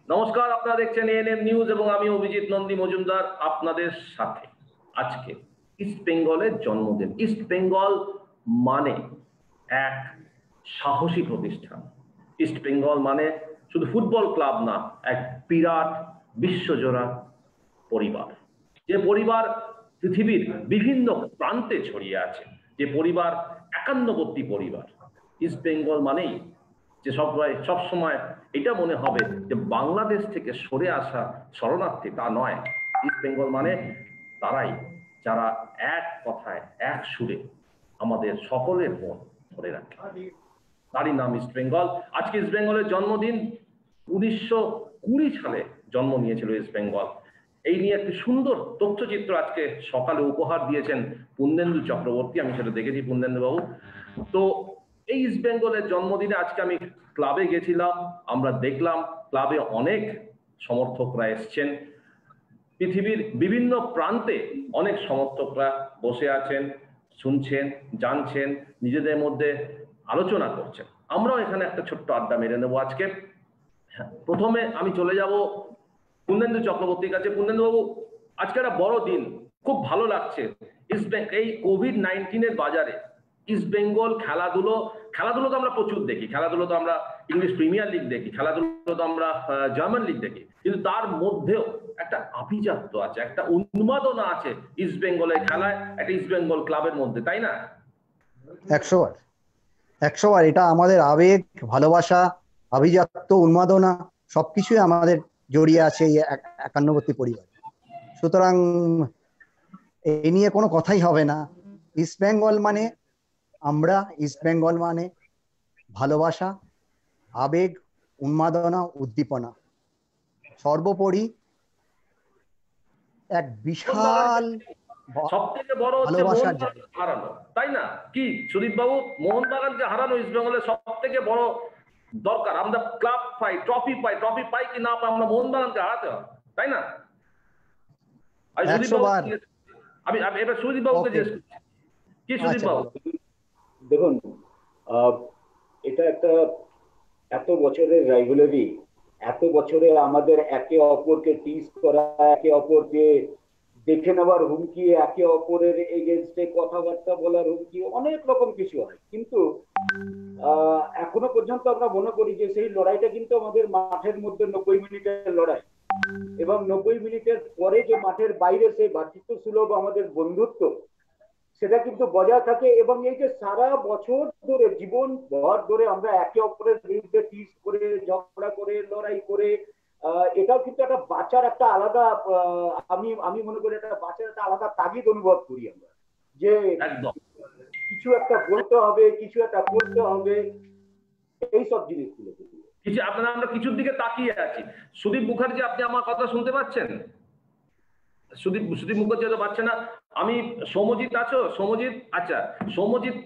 নমস্কার, আপনারা দেখছেন এএনএম নিউজ এবং আমি অভিজিৎ নন্দী মজুমদার আপনাদের সাথে। আজকে ইস্ট বেঙ্গলের জন্মদিন। ইস্ট বেঙ্গল মানে এক সাহসী প্রতিষ্ঠান। ইস্ট বেঙ্গল মানে শুধু ফুটবল ক্লাব না, এক বিরাট বিশ্বজোড়া পরিবার। যে পরিবার পৃথিবীর বিভিন্ন প্রান্তে ছড়িয়ে আছে, যে পরিবার একান্নবর্তী পরিবার। ইস্ট বেঙ্গল মানেই যে সব সময় এটা মনে হবে যে বাংলাদেশ থেকে সরে আসা শরণার্থী, তা নয়। ইস্ট বেঙ্গল মানে তারাই যারা এক কথায় এক সুরে আমাদের সকলের মন ধরে রাখে, তারই নাম ইস্ট বেঙ্গল। আজকে ইস্ট বেঙ্গলের জন্মদিন। 1920 সালে জন্ম নিয়েছিল ইস্ট বেঙ্গল। এই নিয়ে একটি সুন্দর তথ্যচিত্র আজকে সকালে উপহার দিয়েছেন পুণ্যেন্দু চক্রবর্তী। আমি সেটা দেখেছি, পুণ্যেন্দু বাবু। তো এই ইস্ট বেঙ্গলের জন্মদিনে আজকে আমি ক্লাবে গেছিলাম, আমরা দেখলাম ক্লাবে অনেক সমর্থকরা এসছেন। পৃথিবীর বিভিন্ন প্রান্তে অনেক সমর্থকরা বসে আছেন, শুনছেন, জানছেন, নিজেদের মধ্যে আলোচনা করছেন। আমরাও এখানে একটা ছোট্ট আড্ডা মেরে নেবো আজকে। প্রথমে আমি চলে যাব পুণ্যেন্দু চক্রবর্তীর কাছে। পুণ্যেন্দু বাবু, আজকে একটা বড় দিন, খুব ভালো লাগছে। এই কোভিড-19 বাজারে ইস্ট বেঙ্গল খেলাধুলো তো আমরা প্রচুর দেখি, খেলাধুলো তো আমরা ইংলিশ প্রিমিয়ার লিগ দেখি, খেলাধুলো তো আমরা জার্মান লিগ দেখি, কিন্তু তার মধ্যেও একটা আভিজাত্য আছে, একটা উন্মাদনা আছে ইস্ট বেঙ্গলের খেলায়, একটা ইস্ট বেঙ্গল ক্লাবের মধ্যে, তাই না? 100 বার এটা আমাদের আবেগ, ভালোবাসা, আভিজাত্য, উন্মাদনা সবকিছুই আমাদের জড়িয়ে আছে এই একান্নবর্তী পরিবার। সুতরাং এই নিয়ে কোনো কথাই হবে না। ইস্ট বেঙ্গল মানে আমরা, ইস্ট বেঙ্গল মানে ভালোবাসা, আবেগ, উন্মাদনা, উদ্দীপনা, সর্বোপরি এক বিশাল সবথেকে বড় হচ্ছে মোহনবাগানকে হারানো, তাই না? কি সুদীপ বাবু, মোহনবাগানকে হারানো ইস্ট বেঙ্গলের সব থেকে বড় দরকার। আমরা ক্লাব পাই, ট্রফি পাই কি না পাই, আমরা মোহনবাগানকে হারাতে হবে, তাই না? আমি এবার সুদীপ বাবুকে জিজ্ঞেস করছি, কি সুদীপ বাবু? দেখুন, এটা একটা এত বছরের রাইভালরি, এত বছরে আমাদের একে অপরকে টিজ করা, একে অপরকে দেখে নেওয়ার হুমকি, একে অপরের এগেনস্টে কথাবার্তা বলার হুমকি, অনেক রকম কিছু হয়। কিন্তু এখনো পর্যন্ত আমরা মনে করি যে সেই লড়াইটা কিন্তু আমাদের মাঠের মধ্যে 90 মিনিটের লড়াই, এবং 90 মিনিটের পরে যে মাঠের বাইরে সেই ভ্রাতৃত্ব সুলভ আমাদের বন্ধুত্ব, সেটা কিন্তু বজায় থাকে। এবং এই যে সারা বছর ধরে, জীবন ভর ধরে আমরা একে অপরের বিরুদ্ধে টিজ করে, ঝগড়া করে, লড়াই করে, এটাও কিন্তু একটা বাঁচার একটা আলাদা, আমি মনে করি একটা বাঁচার একটা আলাদা তাগিদ অনুভব করি আমরা, যে কিছু একটা বলতে হবে, কিছু একটা করতে হবে, এইসব জিনিসগুলো। আমরা কিছুর দিকে তাকিয়ে আছি। সুদীপ মুখার্জি, আপনি আমার কথা শুনতে পাচ্ছেন? সুদীপ মুখার্জি তো পাচ্ছে না। আমি সৌমজিৎ আছো? সৌমজিৎ, আচ্ছা সৌমজিৎ,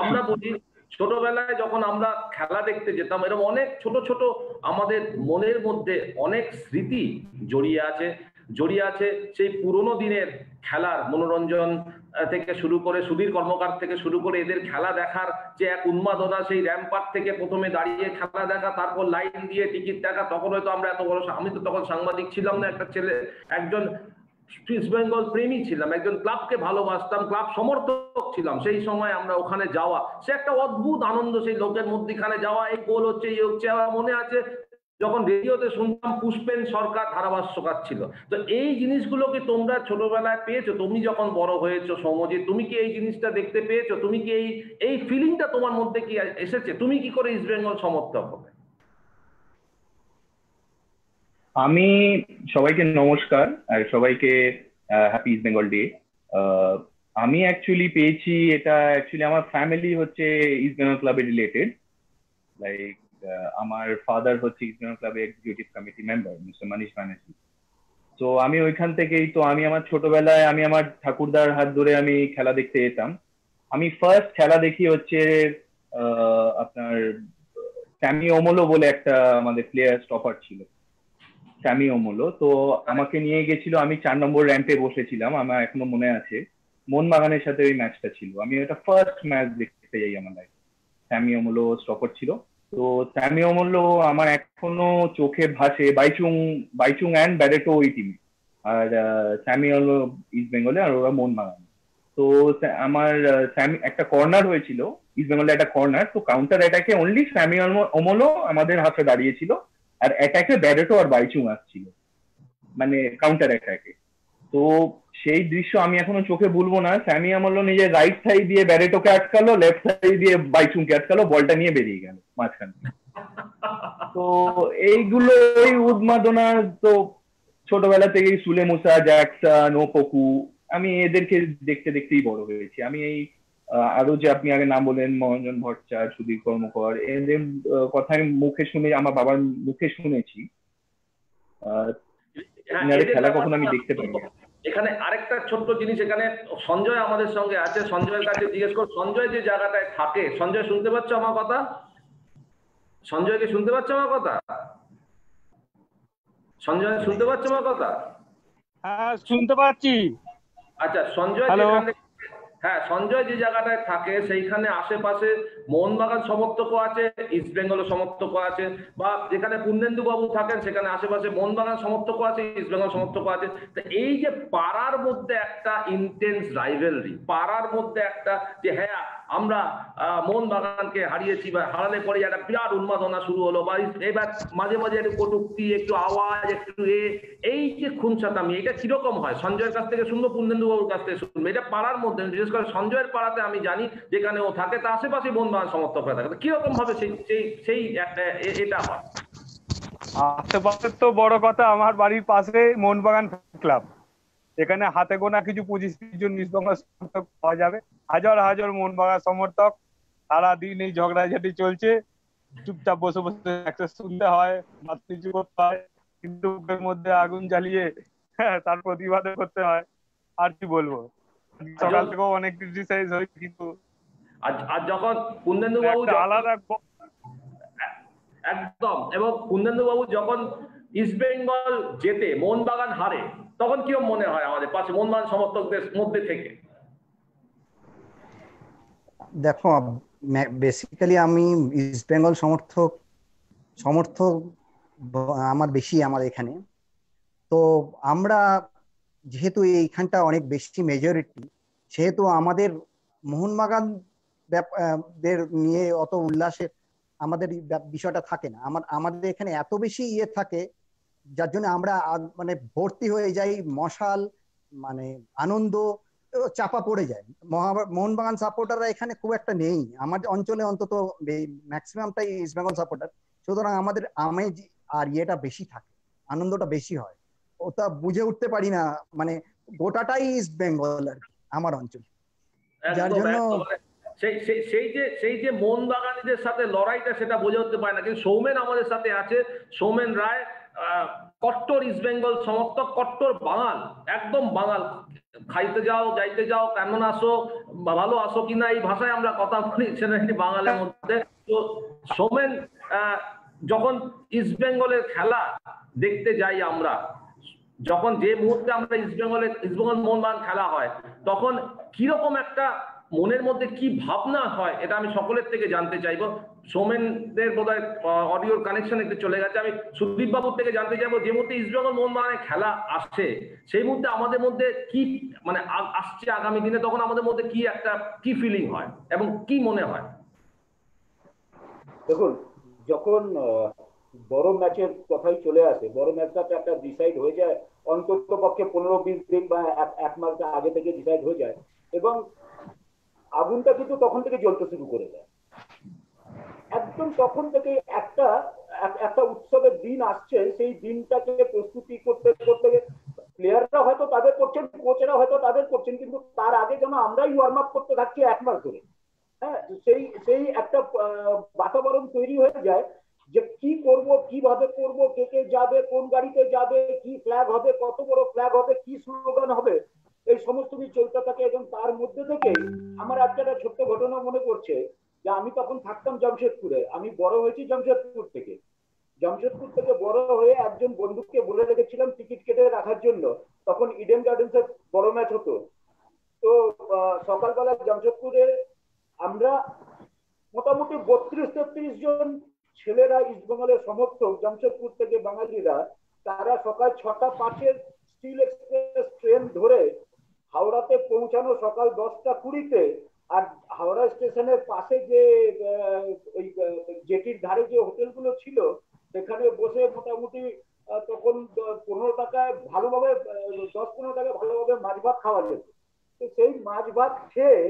আমরা বলি ছোটবেলায় যখন আমরা খেলা দেখতে যেতাম, এরকম অনেক ছোট ছোট আমাদের মনের মধ্যে অনেক স্মৃতি জড়িয়ে আছে সেই পুরোনো দিনের খেলার মনোরঞ্জন থেকে শুরু করে, সুধীর কর্মকার থেকে শুরু করে, এদের খেলা দেখার যে এক উন্মাদনা, সেই র্যাম্পার থেকে প্রথমে দাঁড়িয়ে খেলা দেখা, তারপর লাইন দিয়ে টিকিট দেখা। তখন হয়তো আমরা এত বড়, আমি তো তখন সাংবাদিক ছিলাম না, একটা ছেলে, একজন ইস্ট বেঙ্গল প্রেমী ছিলাম, একজন ক্লাবকে ভালোবাসতাম, ক্লাব সমর্থক ছিলাম। সেই সময় আমরা ওখানে যাওয়া, সে একটা অদ্ভুত আনন্দ, সেই লোকের মধ্যখানে যাওয়া, এই গোল হচ্ছে, এই হচ্ছে। আমার মনে আছে যখন রেডিওতে শুনতাম পুষ্পেন সরকার ধারাভাষ্যকার ছিল। তো এই জিনিসগুলো কি তোমরা ছোটবেলায় পেয়েছো? তুমি যখন বড় হয়েছো সৌমজিৎ, তুমি কি এই জিনিসটা দেখতে পেয়েছো? তুমি কি এই ফিলিংটা তোমার মধ্যে কি এসেছে? তুমি কি করে ইস্ট বেঙ্গল সমর্থক হবে? আমি সবাইকে নমস্কার আর সবাইকে হ্যাপি ইস্ট বেঙ্গল ডে। আমি অ্যাকচুয়ালি পেয়েছি, এটা অ্যাকচুয়ালি আমার ফ্যামিলি হচ্ছে ইস্ট বেঙ্গল ক্লাবে রিলেটেড। লাইক আমার ফাদার হচ্ছে ইস্ট বেঙ্গল ক্লাবের executive committee member, mister Manish Banerjee. তো আমি ওইখান থেকেই, তো আমি আমার ছোটবেলায় আমি আমার ঠাকুরদার হাত ধরে আমি খেলা দেখতে যেতাম। আমি ফার্স্ট খেলা দেখি হচ্ছে আপনার স্যামি ওমোলো বলে একটা আমাদের প্লেয়ার স্টপার ছিল, স্যামি ওমোলো। তো আমাকে নিয়ে গেছিল, আমি 4 নম্বর র্যাম্পে বসেছিলাম, আমার এখনো মনে আছে। মোহনবাগানের সাথে ওই ম্যাচটা ছিল, আমি ওটা ফার্স্ট ম্যাচ দেখতে যাই আমার লাইফে। স্যামি ওমোলো স্টপার ছিল। তো স্যামি অমূল্য আমার এখনো চোখে ভাসে বাইচুং বাইচুং অ্যান্ড ব্যারেটো ওই টিমে। আর স্যামি হলো ইস্ট বেঙ্গলে, আর ওরা মোহনবাগান। তো আমার স্যামি একটা কর্নার হয়েছিল ইস্ট বেঙ্গলে, একটা কর্নার, তো কাউন্টার অ্যাটাকে অনলি স্যামি অমলো আমাদের হাতে দাঁড়িয়েছিল, আর অ্যাটাকে ব্যারেটো আর বাইচুং আসছিল, মানে কাউন্টার অ্যাটাকে। তো সেই দৃশ্য আমি এখনো চোখে ভুলবো না। স্যামি অমলো নিজের রাইট সাইড দিয়ে ব্যারেটোকে আটকালো, লেফট সাইড দিয়ে বাইচুংকে আটকালো, বলটা নিয়ে বেরিয়ে গেল মাঝখান থেকে। তো এইগুলো এই উন্মাদনা তো ছোটবেলা থেকেই সুলে মুসা, জ্যাকসন, ওপোকু, আমি এদেরকে দেখতে দেখতেই বড় হয়েছি। আমি এই আরো যে আপনি আগে নাম বলেন মনোরঞ্জন ভট্টাচার্য, সুধীর কর্মকার, এদের কথা আমি মুখে শুনে, আমার বাবার মুখে শুনেছি। হ্যাঁ, খেলা কখনো আমি দেখতে পাইনি। এখানে আরেকটা ছোট্ট জিনিস, এখানে সঞ্জয় আমাদের সঙ্গে আছে, সঞ্জয়ের কাছে জিজ্ঞেস কর। সঞ্জয় যে জায়গাটায় থাকে, সঞ্জয় শুনতে পাচ্ছ আমার কথা? সঞ্জয়কে শুনতে পাচ্ছ আমার কথা? সঞ্জয় শুনতে পাচ্ছ আমার কথা? হ্যাঁ, শুনতে পাচ্ছি। আচ্ছা, সঞ্জয় যেখানে, হ্যাঁ, সঞ্জয় যে জায়গাটায় থাকে সেইখানে আশেপাশে মোহনবাগান সমর্থকও আছে, ইস্ট বেঙ্গলের সমর্থকও আছে, বা যেখানে পূর্ণেন্দু বাবু থাকেন সেখানে আশেপাশে মোহনবাগান সমর্থকও আছে, ইস্ট বেঙ্গল সমর্থকও আছে। তো এই যে পাড়ার মধ্যে একটা ইন্টেন্স রাইভেলরি, পাড়ার মধ্যে একটা যে হ্যাঁ আমরা মোহনবাগানকে হারিয়েছি, বা হারালে পরে একটা বিরাট উন্মাদনা শুরু হলো, বা এবার মাঝে মাঝে একটু কটূক্তি, একটু আওয়াজ, একটু এই যে খুনসাতামি, এটা কিরকম হয়? সঞ্জয়ের কাছ থেকে শুনবো, পূর্ণেন্দু বাবুর কাছ থেকে শুনবো। এটা পাড়ার মধ্যে, বিশেষ করে সঞ্জয়ের পাড়াতে আমি জানি যেখানে ও থাকে তার আশেপাশে মোহনবাগান সমর্থকরা থাকে, কিরকম ভাবে সেই এটা হয়? আশেপাশে তো বড় কথা, আমার বাড়ির পাশে মোহনবাগান ক্লাব। এখানে হাতে গোনা কিছু 25-30 জন ইস্ট বেঙ্গল সমর্থক পাওয়া যাবে। হাজার হাজার মোহনবাগান সমর্থক, সারাদিন এই ঝগড়াঝাটি চলছে। চুপচাপ বসে বসে অ্যাক্সেস শুনতে হয়, মাথা নিচু করতে হয়, কিন্তু বুকের মধ্যে আগুন জ্বালিয়ে তার প্রতিবাদ করতে হয়। আর কি বলবো, সকাল থেকেও অনেক ক্রিটিসাইজ হয়, কিন্তু আর যখন পূর্ণেন্দু বাবু আলাদা একদম, এবং পূর্ণেন্দু বাবু যখন ইস্ট বেঙ্গল জেতে, মোহনবাগান হারে, তখন কিরকম মনে হয় আমাদের পাশে মোহনবাগান সমর্থকদের মধ্যে থেকে? দেখো, বেসিক্যালি আমি ইস্ট বেঙ্গল সমর্থক আমার বেশি, আমার এখানে। তো আমরা যেহেতু এইখানটা অনেক বেশি মেজরিটি, সেহেতু আমাদের মোহনবাগান দের নিয়ে অত উল্লাসের আমাদের বিষয়টা থাকে না। আমাদের এখানে এত বেশি থাকে, যার জন্য আমরা মানে ভর্তি হয়ে যাই, মশাল মানে আনন্দ চাপা পড়ে যায়। মোহনবাগান সাপোর্টাররা এখানে খুব একটা নেই, আমার অঞ্চলে অন্তত ম্যাক্সিমামটাই ইস্ট বেঙ্গল সাপোর্টার। সুতরাং আমাদের আমেজ আর ইয়েটা বেশি থাকে, আনন্দটা বেশি হয়। ওটা বুঝে উঠতে পারি না, মানে গোটাটাই ইস্ট বেঙ্গল আর কি আমার অঞ্চল, যার জন্য সেই যে মোহনবাগানীদের সাথে লড়াইটা, সেটা বুঝে উঠতে পারে না। কিন্তু সৌমেন আমাদের সাথে আছে, সৌমেন রায়, কট্টর ইস্ট বেঙ্গল সমর্থক, কট্টর বাঙাল, একদম বাঙাল। খাইতে যাও, যাইতে যাও, কেমন আসো, ভালো আসো কিনা, এই ভাষায় আমরা কথা বলি, সেটা বাঙালের মধ্যে। তো সৌমেন, যখন ইস্ট বেঙ্গলের খেলা দেখতে যাই আমরা, যখন যে মুহূর্তে আমরা ইস্ট বেঙ্গল মোহনবাগান খেলা হয়, তখন কিরকম একটা মনের মধ্যে কি ভাবনা হয়, এটা আমি সকলের থেকে জানতে চাইবো। সৌমেনদের বোধহয় অডিওর কানেকশন একটু চলে গেছে। আমি সুদীপ বাবুর থেকে জানতে চাইবো, যে মুহূর্তে ইস্ট বেঙ্গল মোহনবাগানের খেলা আসছে, সেই মুহূর্তে আমাদের মধ্যে কি মানে আসছে আগামী দিনে, তখন আমাদের মধ্যে কি ফিলিং হয় এবং কি মনে হয়? দেখুন, যখন বড় ম্যাচের কথাই চলে আসে, বড় ম্যাচটা একটা ডিসাইড হয়ে যায়, অন্তত পক্ষে 15-20 দিন বা এক মাস আগে থেকে ডিসাইড হয়ে যায়, এবং আগুনটা কিন্তু তখন থেকে জ্বলতে শুরু করে দেয়। একদম তখন থেকে একটা উৎসবের দিন আসছে, সেই দিনটাকে প্রস্তুতি করতে করতে প্লেয়াররা হয়তো তাদের করছেন, কোচেরা হয়তো তাদের করছেন, কিন্তু তার আগে যেন আমরাই ওয়ার্ম আপ করতে থাকছি 1 মাস ধরে। হ্যাঁ, সেই একটা বাতাবরণ তৈরি হয়ে যায় যে কি করব, কিভাবে করব, কে কে যাবে, কোন গাড়িতে যাবে, কি ফ্ল্যাগ হবে, কত বড় ফ্ল্যাগ হবে, কি স্লোগান হবে, এই সমস্ত কিছু চলতে থাকে। এবং তার মধ্যে থেকে আমার আজকে একটা ছোট্ট ঘটনা মনে পড়ছে, যে আমি তখন থাকতাম জামশেদপুরে, আমি বড় হয়েছি জামশেদপুর থেকে। জামশেদপুর থেকে বড় হয়ে একজন বন্ধুকে বলে রেখেছিলাম টিকিট কেটে রাখার জন্য, তখন ইডেন গার্ডেন্সের বড় ম্যাচ হতো। তো সকালবেলা জামশেদপুরে আমরা মোটামুটি 32-33 জন ছেলেরা ইস্টবেঙ্গলের সমর্থক জামশেদপুর থেকে বাঙালিরা, তারা সকাল 6:05 স্টিল এক্সপ্রেস ট্রেন ধরে হাওড়াতে পৌঁছানো সকাল 10:20-তে, আর হাওড়া স্টেশনের পাশে যে ওই জেটির ধারে যে হোটেলগুলো ছিল সেখানে বসে মোটামুটি তখন 15 টাকায় ভালোভাবে 10-15 টাকায় ভালোভাবে মাছ ভাত খাওয়া যেত। তো সেই মাছ ভাত খেয়ে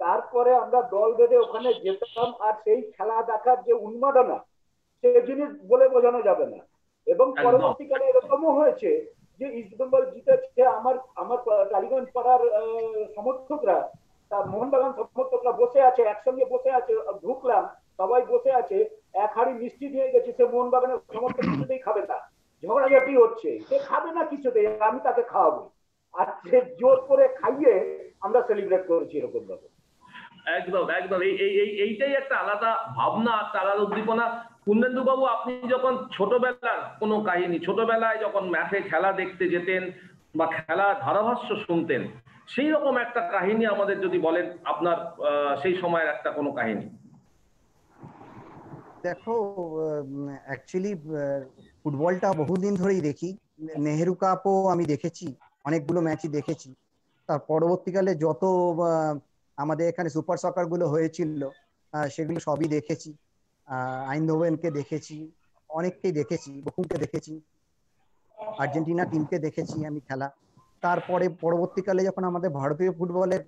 তারপরে আমরা দল বেঁধে ওখানে যেতাম, আর সেই খেলা দেখার যে উন্মাদনা সে জিনিস বলে বোঝানো যাবে না। এবং পরবর্তীকালে এরকমও হয়েছে যে ইস্টবেঙ্গল জিতেছে, আমার টালিগঞ্জ পাড়ার সমর্থকরা, মোহনবাগান সমর্থকরা বসে আছে, একসঙ্গে বসে আছে, ঢুকলাম সবাই বসে আছে, এক হাঁড়ি মিষ্টি নিয়ে গেছি, সে মোহনবাগানের সমর্থক কিছুতেই খাবে না, ঝগড়াঝাটি হচ্ছে, সে খাবে না কিছুতেই, আমি তাকে খাওয়াবো, আর সে জোর করে খাইয়ে আমরা সেলিব্রেট করেছি এরকম ভাবে। একদম একদম এইটাই একটা আলাদা ভাবনা, একটা আলাদা উদ্দীপনা। পূর্ণেন্দু বাবু, আপনি যখন ছোটবেলার কোনো কাহিনী, ছোটবেলায় যখন ম্যাচে খেলা দেখতে যেতেন বা খেলা ধারাভাষ্য শুনতেন, সেই রকম একটা কাহিনী আমাদের যদি বলেন, আপনার সেই সময়ের একটা কোনো কাহিনী। দেখো, অ্যাকচুয়ালি ফুটবলটা বহুদিন ধরেই দেখি, নেহেরু কাপও আমি দেখেছি, অনেকগুলো ম্যাচই দেখেছি। তার পরবর্তীকালে যত আমাদের এখানে সুপার সকার গুলো হয়েছিল সেগুলো সবই দেখেছি। আইনধোভেনকে দেখেছি, অনেককেই দেখেছি, বকুমকে দেখেছি, আর্জেন্টিনা টিমকে দেখেছি আমি খেলা। তারপরে পরবর্তীকালে যখন আমাদের ভারতীয় ফুটবলের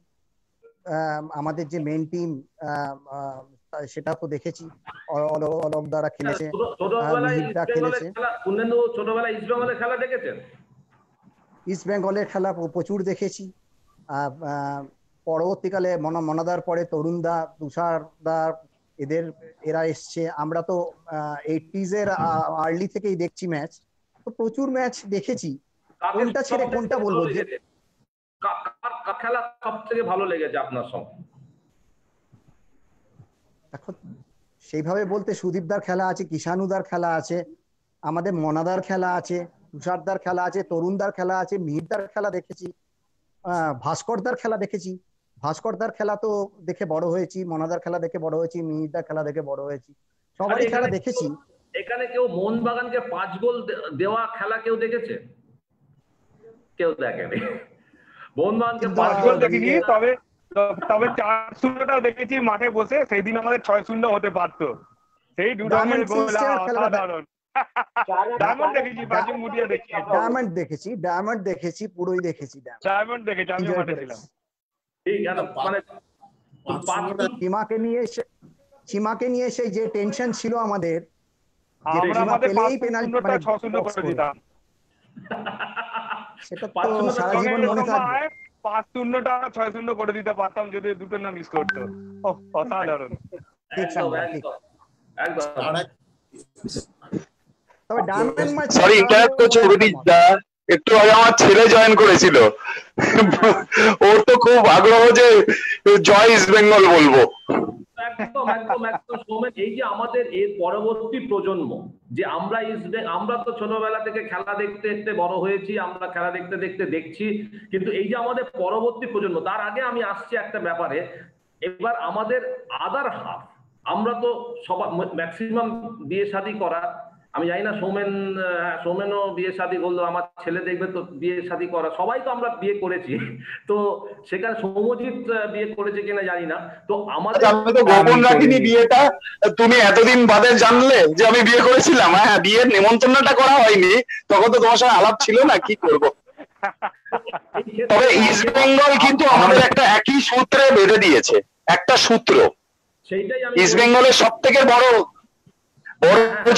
আমাদের যে মেন টিম সেটা তো দেখেছি, অলক দ্বারা খেলেছে, মিহিরদা খেলেছে। ছোটবেলায় ইস্ট বেঙ্গলের খেলা দেখেছেন? ইস্ট বেঙ্গলের খেলা প্রচুর দেখেছি। পরবর্তীকালে মনাদার পরে তরুণদা, তুষারদা, এরা এসছে। আমরা তো 80s এর আর্লি থেকেই দেখছি ম্যাচ, তো প্রচুর ম্যাচ দেখেছি। কোনটা ছেড়ে কোনটা বলবো? যে খেলা সব থেকে ভালো লেগেছে আপনার সঙ্গে? এখন সেইভাবে বলতে সুদীপদার খেলা আছে, কিষানুদার খেলা আছে, আমাদের মনাদার খেলা আছে, তুষারদার খেলা আছে, তরুণদার খেলা আছে, মিহিরদার খেলা দেখেছি, ভাস্করদার খেলা দেখেছি। ভাস্করদার খেলা তো দেখে বড় হয়েছি, মনাদার খেলা দেখে বড় হয়েছি, মিহিরদার খেলা দেখে বড় হয়েছি, সবারই খেলা দেখেছি। এখানে কেউ মোহনবাগানকে 5 গোল দেওয়া খেলা কেউ দেখেছে? কেউ দেখেনি। মোহনবাগানকে 5 গোল দেখিনি, তবে 4-0টাও দেখেছি মাঠে বসে। সেই দিন আমাদের 6-0 হতে পারতো। সেই দুটো গোল অসাধারণ। ডায়মন্ড দেখেছি, বাজু মুডিয়া দেখেছি, ডায়মন্ড দেখেছি, পুরোই দেখেছি। ডায়মন্ড দেখেছি, আমি মাঠে ছিলাম। মানে সীমাকে নিয়ে সেই যে টেনশন ছিল আমাদের, আমরা আমাদের 6-0 করে দিতাম। সেটা তো সারা জীবন মনে থাকবে। 5-0টা 6-0 করে দিতে পারতাম যদি দুটো না মিস করতো। অসাধারণ। তবে ডায়মন্ড ম্যাচ, সরি ইন্টারাপ্ট করছি অভিজিৎদা, একটু আগে আমার ছেলে জয়েন করেছিল, ওর তো খুব আগ্রহ যে জয় ইস্ট বেঙ্গল বলবো। একদম একদম একদম সৌমেন, এই যে আমাদের এর পরবর্তী প্রজন্ম, যে আমরা তো ছোটবেলা থেকে খেলা দেখতে দেখতে বড় হয়েছি, আমরা খেলা দেখতে দেখতে দেখছি, কিন্তু এই যে আমাদের পরবর্তী প্রজন্ম, তার আগে আমি আসছি একটা ব্যাপারে। এবার আমাদের আদার হাফ, আমরা তো সবাই ম্যাক্সিমাম বিয়ে শাদী করা, আমি জানি না সৌমেনও বিয়ে শাদী করলো, আমার ছেলে দেখবে তো বিয়ে শাদী করা, সবাই তো আমরা বিয়ে করেছি। তো সেখানে সৌমজিৎ বিয়ে করেছে কিনা জানি না। তো আমাদের আমি তো গোপন রাখিনি বিয়েটা, তুমি এতদিন বাদে জানলে যে আমি বিয়ে করেছিলাম। হ্যাঁ, বিয়ের নেমন্তন্নটা করা হয়নি, তখন তো তোমার সঙ্গে আলাপ ছিল না, কি করবো। তবে ইস্ট বেঙ্গল কিন্তু আমাদের একটা একই সূত্রে বেঁধে দিয়েছে, একটা সূত্র। সেইটাই ইস্ট বেঙ্গলের সব থেকে বড়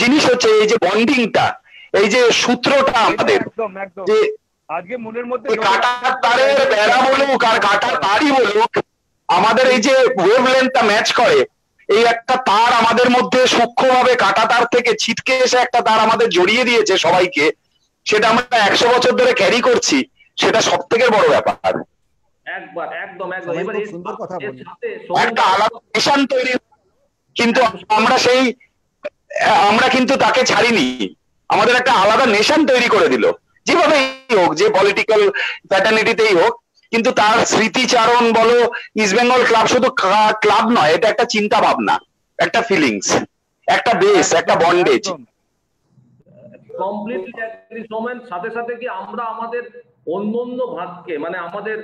জিনিস হচ্ছে এই যে বন্ডিংটা, এই যে সূত্রটা আমাদের, যে আজকে মনের মধ্যে কাটার তারের বেড়া বলুক আর কাটার তারই বলুক, আমাদের এই যে ওয়েভলেন্থটা ম্যাচ করে, এই একটা তার আমাদের মধ্যে সূক্ষ্মভাবে কাটা তার থেকে ছিটকে এসে একটা তার আমাদের জড়িয়ে দিয়েছে সবাইকে, সেটা আমরা 100 বছর ধরে ক্যারি করছি, সেটা সব থেকে বড় ব্যাপার। একবার একদম একদম এবার সুন্দর কথা বললেন, একটা আলাদা নেশন তৈরি, কিন্তু আমরা কিন্তু তাকে ছাড়িনি, আমাদের একটা আলাদা নেশন তৈরি করে দিল, যেভাবেই হোক, যে পলিটিক্যাল প্যাটার্নিটিতেই হোক। কিন্তু তার স্মৃতিচারণ বলো, ইস্ট বেঙ্গল ক্লাব শুধু ক্লাব নয়, এটা একটা চিন্তা ভাবনা, একটা ফিলিংস, একটা বেস, একটা বন্ডেজ। Completely agree Somen. সাথে সাথে কি আমরা আমাদের অন্য ভাগকে, মানে আমাদের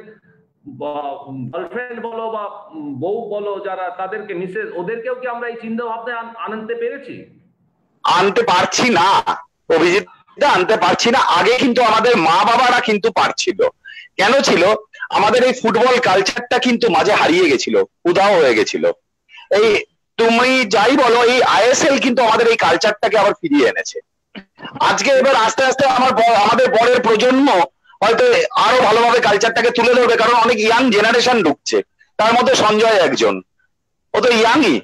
গার্লফ্রেন্ড বলো বা বউ বলো যারা, তাদেরকে মিসেস, ওদেরকেও কি আমরা এই চিন্তা ভাবনা আনতে পেরেছি? আনতে পারছি না অভিজিৎ, আনতে পারছি না। আগে কিন্তু আমাদের মা বাবারা কিন্তু পারছিল। কেন ছিল? আমাদের এই ফুটবল কালচারটা কিন্তু মাঝে হারিয়ে গেছিল, উধাও হয়ে গেছিল। এই তুমি যাই বলো, এই আইএসএল কিন্তু আমাদের এই কালচারটাকে আবার ফিরিয়ে এনেছে। আজকে এবার আস্তে আস্তে আমাদের পরের প্রজন্ম হয়তো আরো ভালোভাবে কালচারটাকে তুলে ধরবে, কারণ অনেক ইয়াং জেনারেশন ঢুকছে। তার মধ্যে সঞ্জয় একজন, ও তো ইয়াংই।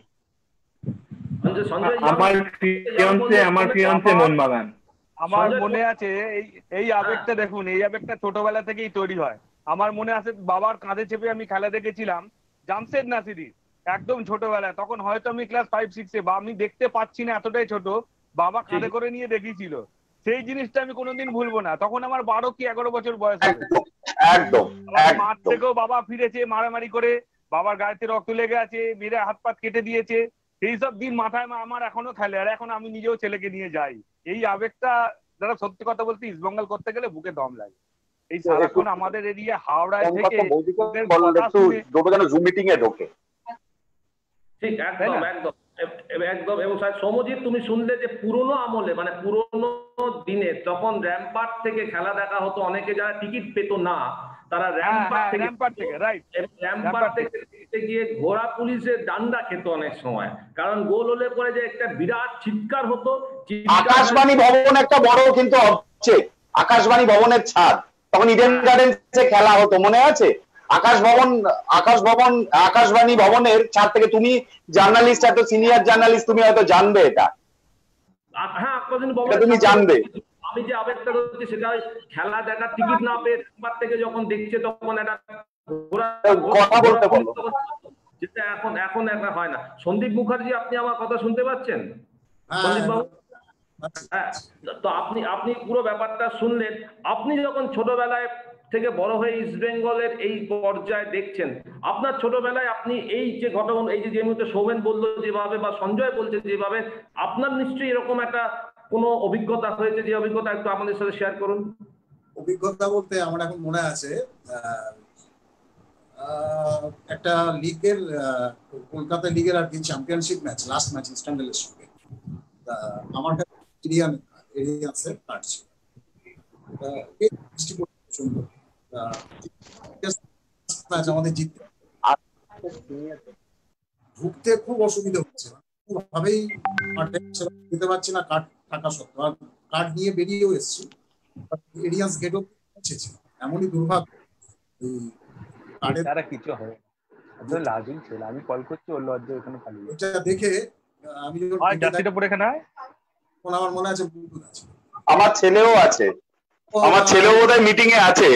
আমার ফিয়ান্সে মোহনবাগান। আমার মনে আছে এই আবেগটা, দেখুন এই আবেগটা ছোটবেলা থেকেই তৈরি হয়। আমার মনে আছে বাবার কাঁধে চেপে আমি খেলা দেখেছিলাম জামশেদ নাসিরি, একদম ছোটবেলায়। তখন হয়তো আমি ক্লাস 5-6-এ, বা আমি দেখতে পাচ্ছি না, এতটাই ছোট, বাবা কাঁধে করে নিয়ে দেখিয়েছিল। সেই জিনিসটা আমি কোনোদিন ভুলবো না। তখন আমার 12 কি 11 বছর বয়স হবে। মাঠ থেকেও বাবা ফিরেছে মারামারি করে, বাবার গায়েতে রক্ত লেগে আছে, মেরে হাত পাত কেটে দিয়েছে। সেই সব দিন মাথায় আমার এখনো খেলে, আর এখন আমি নিজেও ছেলেকে নিয়ে যাই। এই আবেগটা, দাদা সত্যি কথা বলতে ইস্টবেঙ্গল করতে গেলে বুকে দম লাগে। এই সারাক্ষণ আমাদের এরিয়া হাওড়ায় থেকে ঠিক একদম একদম একদম। এবং সৌম্যজিৎ, তুমি শুনলে যে পুরোনো আমলে, মানে পুরোনো দিনে তখন র্যাম্পার্ট থেকে খেলা দেখা হতো, অনেকে যারা টিকিট পেত না তারা র্যাম্পার্ট থেকে গিয়ে ঘোড়া পুলিশের ডান্ডা খেত অনেক সময়, কারণ গোল হলে পরে যে একটা বিরাট চিৎকার হতো। আকাশবাণী ভবন একটা বড় কিন্তু হচ্ছে, আকাশবাণী ভবনের ছাদ, তখন ইডেন গার্ডেন্সে খেলা হতো, মনে আছে? আকাশবাণী ভবনের ছাদ থেকে, তুমি জার্নালিস্ট, এত সিনিয়র জার্নালিস্ট, তুমি হয়তো জানবে এটা। হ্যাঁ, তুমি জানবে। আমি যে আবেগটা করছি সেটা খেলা দেখার টিকিট না পেয়ে থেকে যখন দেখছে তখন একটা কথা বলতে বলো, যেটা এখন একটা হয় না। সন্দীপ মুখার্জি, আপনি আমার কথা শুনতে পাচ্ছেন? সন্দীপ বাবু, হ্যাঁ, তো আপনি পুরো ব্যাপারটা শুনলেন। আপনি যখন ছোটবেলায় থেকে বড় হয়ে ইস্ট বেঙ্গলের এই পর্যায়ে দেখছেন, আপনার ছোটবেলায় আপনি এই যে ঘটনা, এই যে মুহূর্তে সৌমেন বললো যেভাবে বা সঞ্জয় বলছে যেভাবে, আপনার নিশ্চয়ই এরকম একটা কোনো অভিজ্ঞতা হয়েছে, যে অভিজ্ঞতা একটু আমাদের সাথে শেয়ার করুন। অভিজ্ঞতা বলতে আমার এখন মনে আছে একটা লিগের, কলকাতা লিগের আর কি championship match, last match east বেঙ্গলের সঙ্গে। আমার কাছে এরিয়ান্সের কার্ড ছিল, আমাদের জিততে ঢুকতে খুব অসুবিধা হচ্ছে, কোনোভাবেই যেতে পারছি না কার্ড থাকা সত্ত্বেও। আর কার্ড নিয়ে বেরিয়েও এসেছি, এরিয়ান্স গেটও পৌঁছেছি। এমনই দুর্ভাগ্য, কিছু হয় লাজিং ছিল। আমি কল করছি, ওর লজ্জা ওখানে খালি। ওটা দেখে আমি আমার মনে আছে আমার ছেলেও আছে, আমার ছেলেও বোধহয় মিটিং এ আছে।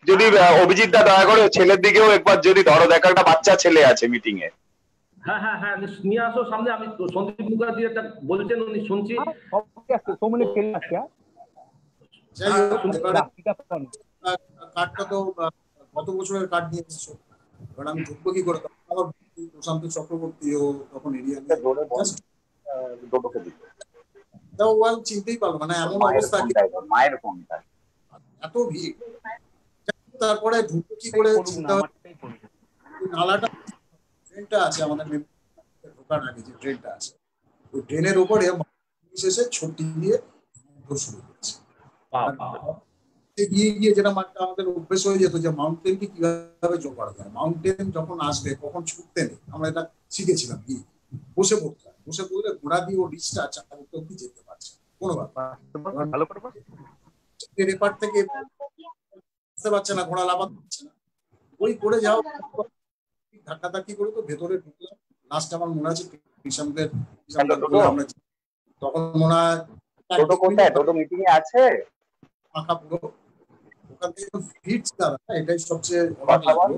যদি অভিজিৎ দা দয়া করে ছেলের দিকেও একবার যদি ধরো, দেখো একটা বাচ্চা ছেলে আছে মিটিং এ। হ্যাঁ হ্যাঁ হ্যাঁ, নিয়ে আসো সামনে। আমি সন্দীপ মুখার্জি একটা বলছেন, উনি শুনছি। কার্ডটা তো কত বছরের কার্ড নিয়ে এসেছো, কারণ আমি ঢুকবো কি করে? আমার প্রশান্ত চক্রবর্তী ও তখন এরিয়া চিনতেই পারবো না, এমন অবস্থা, মায়ের ফোনটা এত ভিড়। তারপরে ঢুকবো কি করে চিন্তা, নালাটা ট্রেনটা আছে আমাদের ঢোকার আগে, যে ট্রেনটা আছে ওই ট্রেনের উপরে শেষে ছুটি দিয়ে শুরু করেছে। গিয়ে গিয়ে যেটা আমাদের অভ্যেস হয়ে যেত যে মাউন্টেনকে কিভাবে জোর করা যায়, মাউন্টেন যখন আসবে কখন ছুটতে নেই, আমরা এটা শিখেছিলাম। গিয়ে বসে পড়তে হয়, বসে পড়লে ঘোড়া দিয়ে ও রিচটা চারটে অব্দি যেতে পারছে কোনো ব্যাপার, এপার থেকে আসতে পারছে না, ঘোড়া লাফাতে পারছে না, ওই করে যাও ধাক্কাধাক্কি করে তো ভেতরে ঢুকলাম। লাস্ট আমার মনে আছে আমরা তখন মনে হয় মিটিং এ আছে ফাঁকা পুরো, ওখান থেকে ফিরছি দাদা, এটাই সবচেয়ে অবাক লাগলো।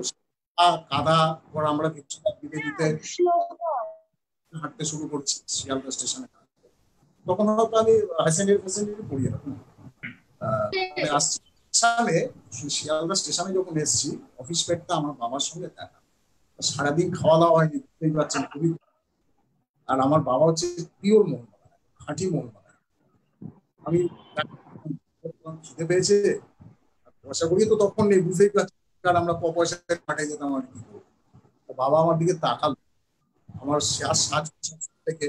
কাদা পর আমরা দিতে দিতে হাঁটতে শুরু করছি শিয়ালদা স্টেশনে। তখন হয়তো আমি হাই পড়ি আসছি সালে, শিয়ালদা স্টেশনে যখন এসেছি অফিস পেটটা আমার বাবার সঙ্গে দেখা, সারাদিন খাওয়া দাওয়া হয়নি, বুঝতেই পারছেন, খুবই আর আমার বাবা হচ্ছে পিওর মোহনবাগান, খাঁটি মোহনবাগান। আমি খিদে পেয়েছে, পয়সা করি তো তখন নেই, বুঝতেই পারছি আমরা পয়সা পাঠিয়ে যেতাম আর কি করবো। বাবা আমার দিকে তাকালো, আমার সাজ থেকে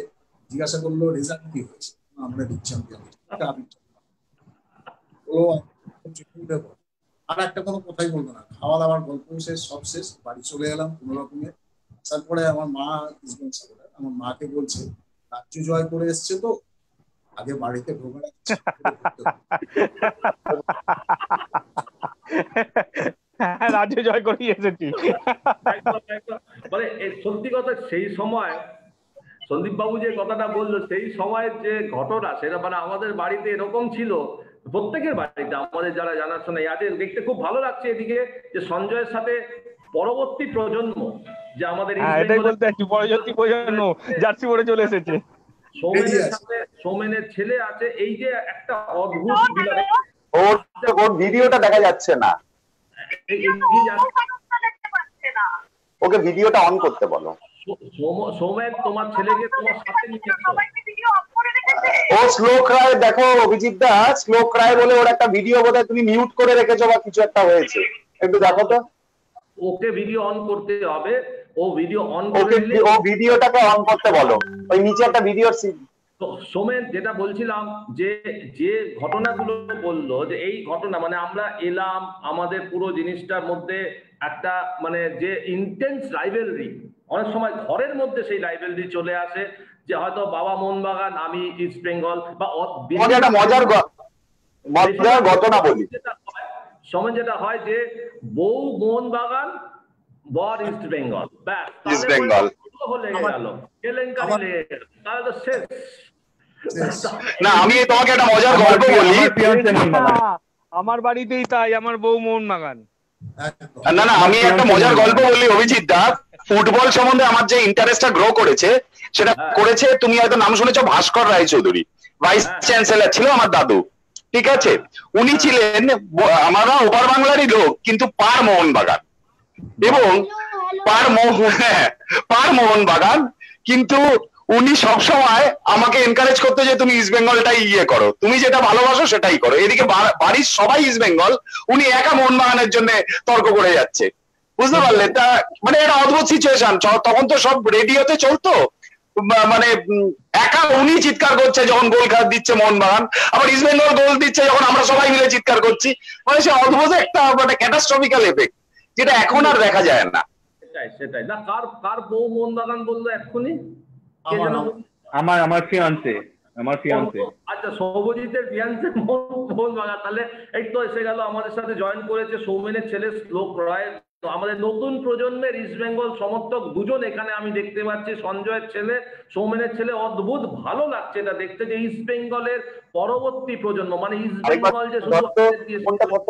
জিজ্ঞাসা করলো রেজাল্ট কি হয়েছে, আমরা দিচ্ছি ও আর একটা কোনো কথাই বলবো না। খাওয়া দাওয়ার গল্প শেষ, সব শেষ, বাড়ি চলে এলাম কোনো রকমের। তারপরে আমার মা আমার মাকে বলছে রাজ্য জয় করে এসছে তো আগে বাড়িতে ভোগ রাখছে। রাজ্য জয় করে এসেছি। মানে সত্যি কথা, সেই সময় সন্দীপ বাবু যে কথাটা বললো, সেই সময়ের যে ঘটনা সেটা মানে আমাদের বাড়িতে এরকম ছিল, প্রত্যেকের বাড়িতে আমাদের যারা জানাশোনা আছে। দেখতে খুব ভালো লাগছে এদিকে যে সঞ্জয়ের সাথে পরবর্তী প্রজন্ম যে আমাদের এটাই বলতে চাইছি, পরবর্তী প্রজন্ম জার্সি পরে চলে এসেছে। সৌমেনের সাথে সৌমেনের ছেলে আছে, এই যে একটা অদ্ভুত ওর ভিডিওটা দেখা যাচ্ছে না, ওকে ভিডিওটা অন করতে বলো। সৌমেন তোমার ছেলেকে তোমার সাথে নিয়ে ও শ্লোক রায়, দেখো অভিজিৎ দা, শ্লোক রায় বলে ওর একটা ভিডিও বোধহয় তুমি মিউট করে রেখেছো বা কিছু একটা হয়েছে, একটু দেখো তো। ওকে ভিডিও অন করতে হবে, ও ভিডিও অন ওকে ও ভিডিওটাকে অন করতে বলো, ওই নিচে একটা ভিডিও। সোমেন যেটা বলছিলাম যে যে ঘটনাগুলো বললো, যে এই ঘটনা মানে আমরা এলাম, আমাদের পুরো জিনিসটার মধ্যে একটা মানে যে ইন্টেন্স রাইভেলরি, অনেক সময় ঘরের মধ্যে সেই রাইভেলরি চলে আসে, যে হয়তো বাবা মোহনবাগান, আমি ইস্ট বেঙ্গল, বা একটা মজার ঘটনা বলি। সময় যেটা হয় যে বউ মোহনবাগান, বর ইস্ট বেঙ্গল, ব্যাস ইস্ট বেঙ্গল হলে গেল, কেলেঙ্কারি লেগে গেল, তাহলে তো শেষ। না, আমি তোমাকে একটা মজার গল্প বলি। আমার বাড়িতেই তাই, আমার বউ মোহনবাগান। না না, আমি একটা মজার গল্প বলি অভিজিৎ দা। ফুটবল সম্বন্ধে আমার যে ইন্টারেস্টটা গ্রো করেছে, সেটা করেছে, তুমি হয়তো নাম শুনেছো, ভাস্কর রায়চৌধুরী, ভাইস চ্যান্সেলর ছিল আমার দাদু, ঠিক আছে? উনি ছিলেন, আমরা ওপার বাংলারই লোক, কিন্তু পার মোহনবাগান, এবং পার মোহনবাগান, কিন্তু উনি সবসময় আমাকে এনকারেজ করতো যে তুমি ইস্ট বেঙ্গলটাই ইয়ে করো, তুমি যেটা ভালোবাসো সেটাই করো। এদিকে বাড়ির সবাই ইস্ট বেঙ্গল, উনি একা মোহনবাগানের জন্য তর্ক করে যাচ্ছে, বুঝতে পারলে? তা মানে একটা অদ্ভুত সিচুয়েশন। তখন তো সব রেডিওতে চলতো, মানে একা উনি চিৎকার করছে যখন গোল দিচ্ছে মোহনবাগান, আবার ইস্ট বেঙ্গল গোল দিচ্ছে যখন আমরা সবাই মিলে চিৎকার করছি। মানে সে অদ্ভুত একটা মানে ক্যাটাস্ট্রফিক্যাল এফেক্ট, যেটা এখন আর দেখা যায় না। সেটাই না। কার বউ মোহনবাগান বললো এক্ষুনি? আমার ফিয়ান্সে। আচ্ছা, সৌভজিতের ফিয়ান্সে মোহনবাগান। তাহলে এই তো এসে গেল, আমাদের সাথে জয়েন করেছে সৌমেনের ছেলে শ্লোক রায়। আমাদের নতুন প্রজন্মের ইস্ট বেঙ্গল সমর্থক দুজন এখানে আমি দেখতে পাচ্ছি, সঞ্জয়ের ছেলে, সৌমেনের ছেলে। অদ্ভুত ভালো লাগছে এটা দেখতে, যে ইস্ট বেঙ্গলের পরবর্তী প্রজন্ম, মানে ইস্ট বেঙ্গল যে শুধু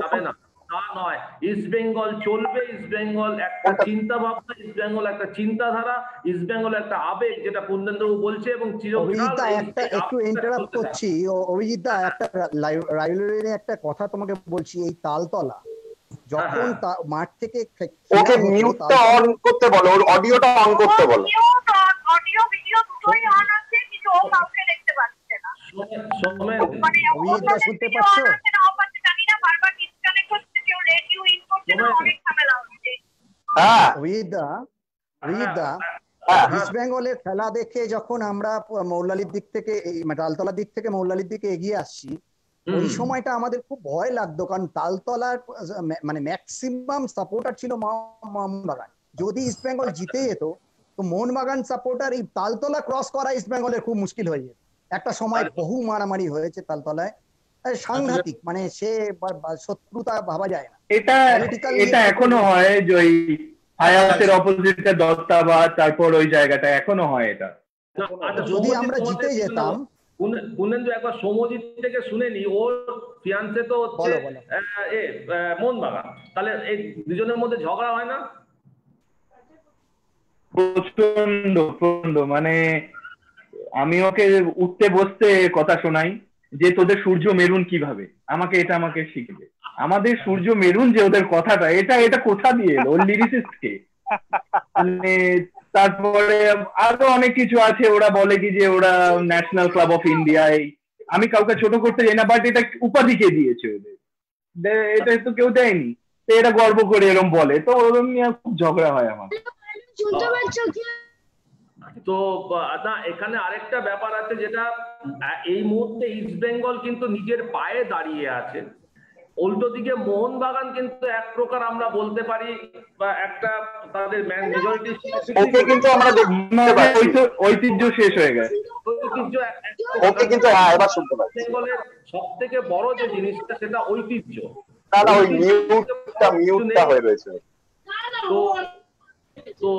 যাবে না তা নয়, ইস্ট বেঙ্গল চলবে। ইস্ট বেঙ্গল একটা চিন্তা ভাবনা, ইস্ট বেঙ্গল একটা চিন্তাধারা, ইস্ট বেঙ্গল একটা আবেগ, যেটা কুন্দনবাবু বলছে, এবং অভিজিৎ দা একটু ইন্টারাপ্ট করছি। অভিজিৎ দা, একটা রাইভেলরি একটা কথা তোমাকে বলছি, এই তালতলা যখন মাঠ থেকে ওকে মিউটটা অন করতে বলো, ওর অডিওটা অন করতে বলো। অডিও ভিডিও দুটোই অন আছে, কিন্তু ও কাউকে দেখতে পাচ্ছে না। অভিজিৎ দা শুনতে পাচ্ছো? জানি না, বারবার ডিসকানেক্ট হচ্ছে, কেউ রেডিও ইন করছে না, অনেক ঝামেলা হচ্ছে। হ্যাঁ অভিজিৎ দা, ইস্ট বেঙ্গলের খেলা দেখে যখন আমরা মৌলালির দিক থেকে, তালতলার দিক থেকে মৌলালির দিকে এগিয়ে আসছি, ওই সময়টা আমাদের খুব ভয় লাগতো, কারণ তালতলার মানে ম্যাক্সিমাম সাপোর্টার ছিল মোহনবাগান। যদি ইস্ট বেঙ্গল জিতে যেত, তো মোহনবাগান সাপোর্টার এই তালতলা ক্রস করা ইস্ট বেঙ্গলের খুব মুশকিল হয়ে যেত। একটা সময় বহু মারামারি হয়েছে তালতলায়, সাংঘাতিক, মানে সে শত্রুতা ভাবা যায় না। এটা এখনো হয়, যে ওই হায়াতের অপোজিটে দত্তাবাদ, তারপর ওই জায়গাটা এখনো হয় এটা। যদি আমরা জিতে যেতাম, কুন্দেন্দু একবার সৌমজিৎ থেকে শুনে নি, ওর ফিয়ান্সে তো হচ্ছে মোহনবাগান, তাহলে এই দুজনের মধ্যে ঝগড়া হয় না? প্রচন্ড, মানে আমি ওকে উঠতে বসতে কথা শোনাই যে তোদের সূর্য মেরুন কিভাবে, আমাকে শিখবে। আমাদের সূর্য মেরুন যে ওদের কথাটা, এটা কোথা দিয়ে এলো? ওর লিরিসিস্ট কে? মানে তারপরে আরো অনেক কিছু আছে, ওরা বলে কি যে ওরা ন্যাশনাল ক্লাব অফ ইন্ডিয়ায়, আমি কাউকে ছোট করতে চাই না, বাট এটা উপাধি কে দিয়েছে ওদের, এটা তো কেউ দেয়নি, তো এটা গর্ব করে এরকম বলে, তো ওরকম নিয়ে খুব ঝগড়া হয় আমার। তো না, এখানে আরেকটা ব্যাপার আছে যেটা এই মুহূর্তে ইস্ট বেঙ্গল কিন্তু নিজের পায়ে দাঁড়িয়ে আছে, উল্টো দিকে মোহনবাগান কিন্তু এক প্রকার আমরা বলতে পারি বা একটা তাদের মেজরিটি ওকে কিন্তু আমরা দেখতে পাচ্ছি ঐতিহ্য শেষ হয়ে গেছে, ঐতিহ্য ওকে কিন্তু হ্যাঁ এবার শুনতে পাচ্ছি। বেঙ্গলের সব থেকে বড় যে জিনিসটা সেটা ঐতিহ্য, না না ওই মিউটটা হয়ে রয়েছে। তো তো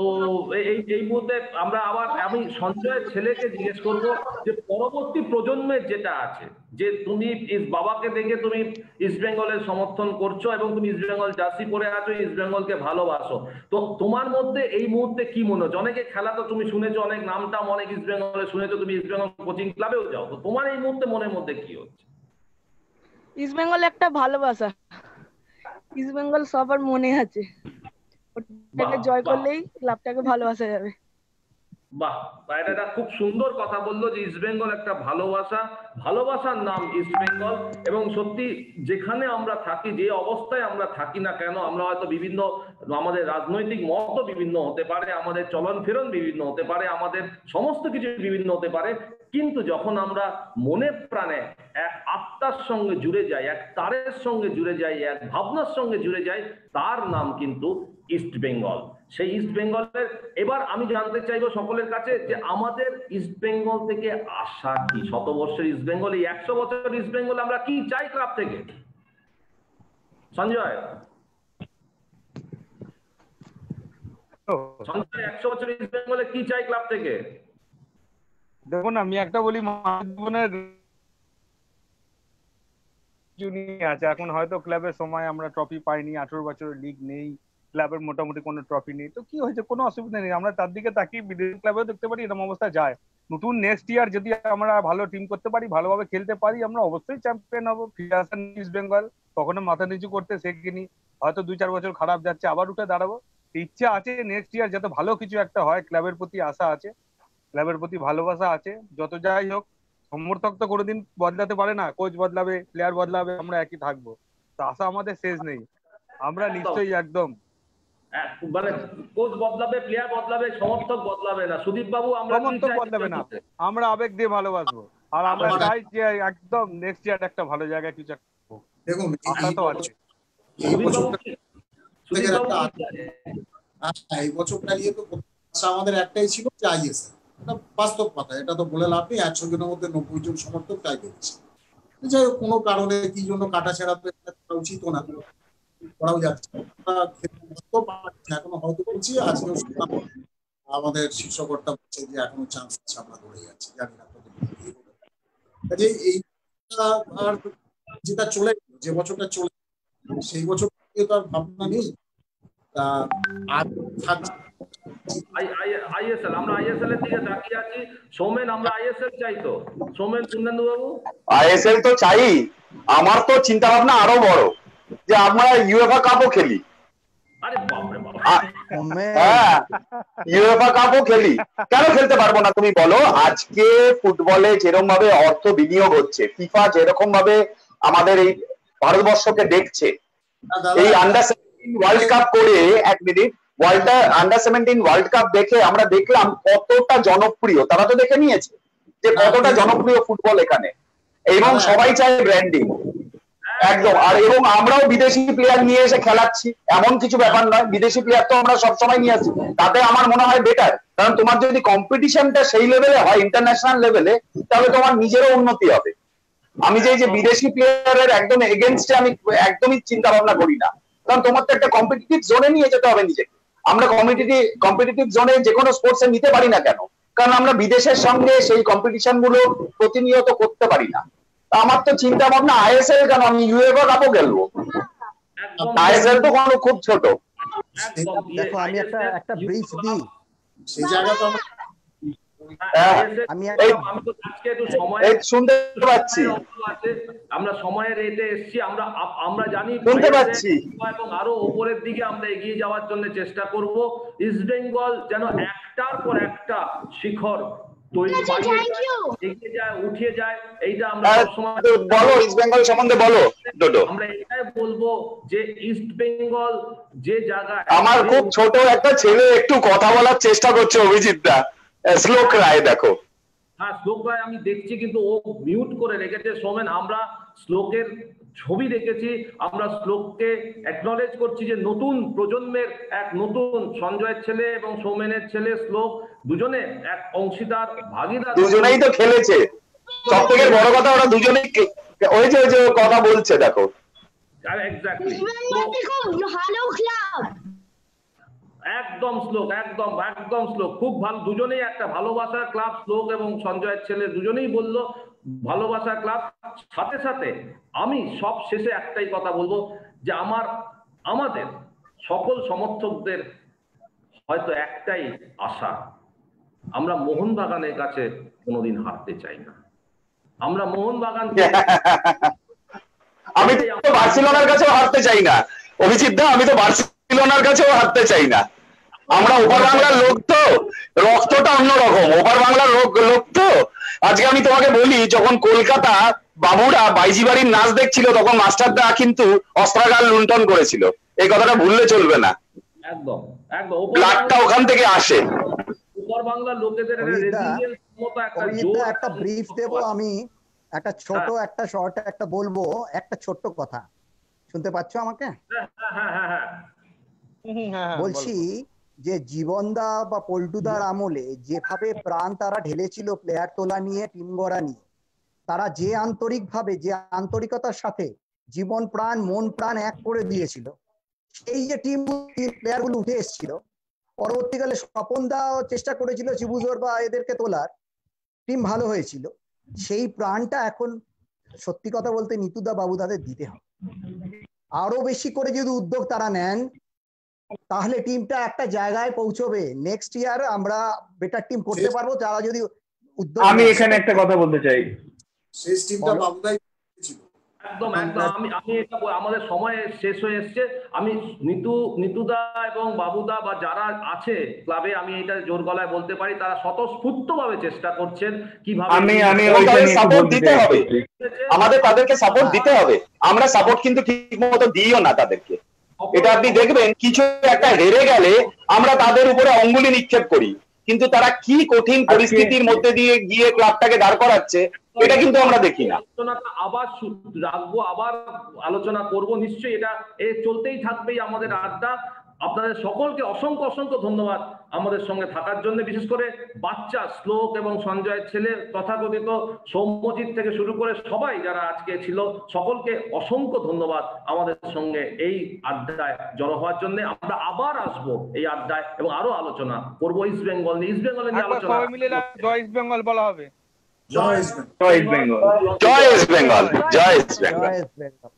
এই মুহূর্তে আমরা আবার আমি সঞ্জয়ের ছেলেকে জিজ্ঞেস করব যে পরবর্তী প্রজন্মের যেটা আছে, যে তুমি বাবাকে দেখে তুমি ইস্ট বেঙ্গলের সমর্থন করছো এবং তুমি ইস্ট বেঙ্গল জার্সি পরে আছো, ইস্ট বেঙ্গলকে ভালোবাসো, তো তোমার মধ্যে এই মুহূর্তে কি মনে হচ্ছে? অনেকে খেলা তো তুমি শুনেছো, অনেক নামটাম অনেক ইস্ট বেঙ্গলে শুনেছো, তুমি ইস্ট বেঙ্গল কোচিং ক্লাবেও যাও, তো তোমার এই মুহূর্তে মনের মধ্যে কি হচ্ছে? ইস্ট বেঙ্গল একটা ভালোবাসা, ইস্ট বেঙ্গল সবার মনে আছে, ওটাকে জয় করলেই ক্লাবটাকে ভালোবাসা যাবে। বাহ, এটা খুব সুন্দর কথা বললো যে ইস্ট বেঙ্গল একটা ভালোবাসা, ভালোবাসার নাম ইস্ট বেঙ্গল। এবং সত্যি যেখানে আমরা থাকি, যে অবস্থায় আমরা থাকি না কেন, আমরা হয়তো বিভিন্ন আমাদের রাজনৈতিক মতও বিভিন্ন হতে পারে, আমাদের চলন ফেরন বিভিন্ন হতে পারে, আমাদের সমস্ত কিছু বিভিন্ন হতে পারে, কিন্তু যখন আমরা মনে প্রাণে এক আত্মার সঙ্গে জুড়ে যাই, এক তারের সঙ্গে জুড়ে যাই, এক ভাবনার সঙ্গে জুড়ে যাই, তার নাম কিন্তু ইস্ট বেঙ্গল। সেই ইস্ট বেঙ্গলের এবার আমি জানতে চাইবো সকলের কাছে যে আমাদের ইস্ট বেঙ্গল থেকে আশা কি? শতবর্ষের ইস্ট বেঙ্গল, এই 100 বছরের ইস্ট বেঙ্গল আমরা কি চাই ক্লাব থেকে? সঞ্জয়, 100 বছরের ইস্ট বেঙ্গলে কি চাই ক্লাব থেকে? দেখুন আমি একটা বলি, জীবনের আছে এখন হয়তো ক্লাবের সময় আমরা ট্রফি পাইনি, 18 বছরের লিগ নেই, ক্লাবের মোটামুটি কোনো ট্রফি নেই, তো কি হয়েছে, কোনো অসুবিধা নেই, আমরা তার দিকে তাকিয়ে বিদেশি ক্লাবেও দেখতে পারি এরকম অবস্থা যায়। নতুন নেক্সট ইয়ার যদি আমরা ভালো টিম করতে পারি, ভালোভাবে খেলতে পারি, আমরা অবশ্যই চ্যাম্পিয়ন হবো। ফিরে আসেন ইস্ট বেঙ্গল, কখনো মাথা নিচু করতে শেখিনি, হয়তো 2-4 বছর খারাপ যাচ্ছে, আবার উঠে দাঁড়াবো। ইচ্ছা আছে নেক্সট ইয়ার যাতে ভালো কিছু একটা হয়, ক্লাবের প্রতি আশা আছে, ক্লাবের প্রতি ভালোবাসা আছে। যত যাই হোক, সমর্থক তো কোনোদিন বদলাতে পারে না, কোচ বদলাবে, প্লেয়ার বদলাবে, আমরা একই থাকবো, তো আশা আমাদের শেষ নেই, আমরা নিশ্চয়ই একদম মানে কোচ বদলাবে, প্লেয়ার বদলাবে, সমর্থক বদলাবে না, সুদীপ বাবু আমরা সমর্থক বদলাবে না, আমরা আবেগ দিয়ে ভালোবাসবো, আর আমরা চাই যে একদম নেক্সট ইয়ার একটা ভালো জায়গায় কিছু দেখুন আশা তো আছে। এই বছরটা নিয়ে তো আমাদের একটাই ছিল যে আইএসএল, এটা বাস্তব কথা, এটা তো বলে লাভ নেই। 100 জনের মধ্যে 90 জন সমর্থক তাই করেছে, যাই হোক কোনো কারণে কি জন্য কাটা ছেড়া করা উচিত না, করাও যাচ্ছে এখনো হয়তো বলছি। আজকেও আমাদের শীর্ষকর্তা বলছে যে এখনো চান্স আছে, আমরা ধরে যাচ্ছি, জানি না কাজে এই আর যেটা চলে গেল, যে বছরটা চলে সেই বছর তো আর ভাবনা নেই। তা আর আইএসএল, আমরা আইএসএল এর দিকে তাকিয়ে আছি। সৌমেন, আমরা আইএসএল চাই তো? সৌমেন, সুন্দর বাবু, আইএসএল তো চাই। আমার তো চিন্তা ভাবনা আরো বড়, যে আমরা ইউএফএ কাপও খেলি। আরে বাপরে বাপ, হ্যাঁ ইউএফএ কাপও খেলি, কেন খেলতে পারবো না তুমি বলো? আজকে ফুটবলে যেরকম ভাবে অর্থ বিনিয়োগ হচ্ছে, ফিফা যেরকম ভাবে আমাদের এই ভারতবর্ষকে দেখছে, এই আন্ডার 17 ওয়ার্ল্ড কাপ করে, এক মিনিট, আন্ডার 17 ওয়ার্ল্ড কাপ দেখে আমরা দেখলাম কতটা জনপ্রিয়, তারা তো দেখে নিয়েছে যে কতটা জনপ্রিয় ফুটবল এখানে, এবং সবাই চায় ব্র্যান্ডিং একদম। আর এবং আমরাও বিদেশি প্লেয়ার নিয়ে এসে খেলাচ্ছি, এমন কিছু ব্যাপার নয়, বিদেশি প্লেয়ার তো আমরা সবসময় নিয়ে আসি, তাতে আমার মনে হয় বেটার। কারণ তোমার যদি কম্পিটিশনটা সেই লেভেলে হয়, ইন্টারন্যাশনাল লেভেলে, তাহলে তোমার নিজেরও উন্নতি হবে। আমি যে বিদেশি প্লেয়ারের একদম এগেনস্টে আমি একদমই চিন্তা ভাবনা করি না, কারণ তোমার তো একটা কম্পিটিটিভ জোনে নিয়ে যেতে হবে নিজেকে। আমরা কম্পিটিটিভ জোনে যে কোনো স্পোর্টসে নিতে পারি না কেন? কারণ আমরা বিদেশের সঙ্গে সেই কম্পিটিশন গুলো প্রতিনিয়ত করতে পারি না। আমার তো চিন্তা ভাবনা আইএসএল কেন, আমি ইউএফএ কাপও খেলবো, আইএসএল তো কোনো খুব ছোট। দেখো আমি একটা ব্রিজ দিই, সেই জায়গা তো আমি শুনতে পাচ্ছি। আমরা সময়ের এতে এসেছি, আমরা জানি শুনতে পাচ্ছি এবং আরো উপরের দিকে আমরা এগিয়ে যাওয়ার জন্য চেষ্টা করব। ইস্ট বেঙ্গল যেন একটার পর একটা শিখর এগিয়ে যায়, উঠে যায়, এইটা আমরা সবসময় বলো। ইস্ট বেঙ্গল সম্বন্ধে বলো ডোডো। আমরা এটাই বলবো যে ইস্ট বেঙ্গল যে জায়গায়, আমার খুব ছোট একটা ছেলে একটু কথা বলার চেষ্টা করছে, অভিজিৎ দা, শ্লোক রায়, দেখো। হ্যাঁ, শ্লোক রায় আমি দেখছি, কিন্তু ও মিউট করে রেখেছে। সোমেন, আমরা শ্লোকের ছবি দেখেছি, আমরা শ্লোককে অ্যাকনলেজ করছি যে নতুন প্রজন্মের এক নতুন সঞ্জয়ের ছেলে এবং সৌমেনের ছেলে শ্লোক, দুজনে এক অংশীদার ভাগীদার, দুজনেই তো খেলেছে। সব থেকে বড় কথা ওরা দুজনেই ওই যে কথা বলছে, দেখো। এক্স্যাক্টলি, একদম শ্লোক, একদম শ্লোক, খুব ভালো। দুজনেই একটা ভালোবাসার ক্লাব, শ্লোক এবং সঞ্জয়ের ছেলে দুজনেই বললো ভালোবাসার ক্লাব। সাথে সাথে আমি সব শেষে একটাই কথা বলবো যে আমাদের সকল সমর্থকদের হয়তো একটাই আশা, আমরা মোহনবাগানের কাছে কোনোদিন হারতে চাই না। আমরা মোহনবাগান, আমি তো বার্সেলোনার কাছেও হারতে চাই না অভিজিৎ দা, আমি তো বার্সেলোনার কাছেও হারতে চাই না। আমরা ওপার বাংলার লোক তো, রক্তটা অন্যরকম, ওপার বাংলার লোক তো। আজকে আমি তোমাকে বলি, যখন কলকাতা বাবুরা বাইজি বাড়ির নাচ দেখছিল, তখন মাস্টারদা কিন্তু অস্ত্রাগার লুণ্ঠন করেছিল। এই কথাটা ভুললে চলবে না। একদম ব্লাডটা ওখান থেকে আসে। ওপার বাংলার লোকেদের একটা ব্রিফ দেব আমি, একটা ছোট একটা শর্ট একটা বলবো, একটা ছোট্ট কথা। শুনতে পাচ্ছ আমাকে? বলছি যে জীবনদা বা পল্টুদার আমলে যেভাবে প্রাণ তারা ঢেলেছিল প্লেয়ার তোলা নিয়ে, টিম গড়া নিয়ে, তারা যে আন্তরিকভাবে, যে আন্তরিকতার সাথে জীবন প্রাণ মন প্রাণ এক করে দিয়েছিল, সেই যে টিম প্লেয়ার গুলো উঠে এসেছিল, পরবর্তীকালে স্বপনদা চেষ্টা করেছিল চিবুজোর বা এদেরকে তোলার, টিম ভালো হয়েছিল। সেই প্রাণটা এখন সত্যি কথা বলতে নিতুদা বাবুদাদের দিতে হবে। আরো বেশি করে যদি উদ্যোগ তারা নেন, তাহলে টিমটা একটা জায়গায় পৌঁছবে। নেক্সট ইয়ার আমরা বেটার টিম করতে পারবো, যারা যদি উদ্যোগ। আমি এখানে একটা কথা বলতে চাই, শেষ টিমটা বাবুদাই ছিল। একদম আমি এটা আমাদের সময় শেষ হয়ে এসছে। আমি নিতুদা এবং বাবুদা বা যারা আছে ক্লাবে, আমি এটা জোর গলায় বলতে পারি, তারা স্বতঃস্ফূর্তভাবে চেষ্টা করছেন কিভাবে সাপোর্ট দিতে হবে। আমাদের তাদেরকে সাপোর্ট দিতে হবে। আমরা সাপোর্ট কিন্তু ঠিক মতো দিইও না তাদেরকে। এটা আপনি দেখবেন, কিছু একটা হেরে গেলে আমরা তাদের উপরে অঙ্গুলি নিক্ষেপ করি, কিন্তু তারা কি কঠিন পরিস্থিতির মধ্যে দিয়ে গিয়ে ক্লাবটাকে দাঁড় করাচ্ছে, এটা কিন্তু আমরা দেখি না। আলোচনাটা আবার রাখবো, আবার আলোচনা করব নিশ্চয়ই। এটা চলতেই থাকবেই আমাদের আড্ডা। আপনাদের সকলকে অসংখ্য ধন্যবাদ আমাদের সঙ্গে থাকার জন্য। বিশেষ করে বাচ্চা শ্লোক এবং সঞ্জয়ের ছেলে, তথাকথিত সৌম্যজিৎ থেকে শুরু করে সবাই যারা আজকে ছিল, সকলকে অসংখ্য ধন্যবাদ আমাদের সঙ্গে এই আড্ডায় জড়ো হওয়ার জন্য। আমরা আবার আসবো এই আড্ডায় এবং আরো আলোচনা করবো ইস্ট বেঙ্গল নিয়ে। ইস্ট বেঙ্গলের নিয়ে আলোচনা, সবাই মিলে জয় ইস্ট বেঙ্গল বলা হবে। জয় ইস্ট বেঙ্গল, জয় ইস্ট বেঙ্গল, জয় ইস্ট বেঙ্গল, জয় ইস্ট বেঙ্গল।